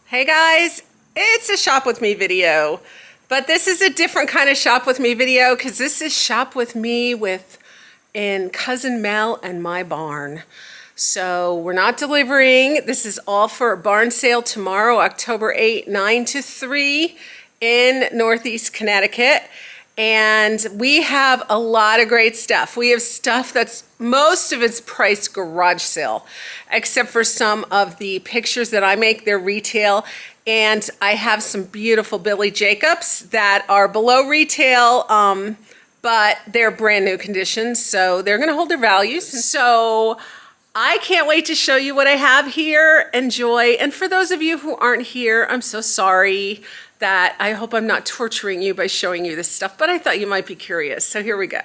Hey guys, it's a shop with me video, but this is a different kind of shop with me video because this is shop with me in cousin Mel and my barn. So we're not delivering. This is all for a barn sale tomorrow, October 8, 9 to 3 in Northeast Connecticut. And we have a lot of great stuff. We have stuff that's most of it's priced garage sale, except for some of the pictures that I make, they're retail. And I have some beautiful Billy Jacobs that are below retail, but they're brand new condition, so they're gonna hold their values. So I can't wait to show you what I have here. Enjoy. And for those of you who aren't here, I'm so sorry. That I hope I'm not torturing you by showing you this stuff, but I thought you might be curious. So here we go.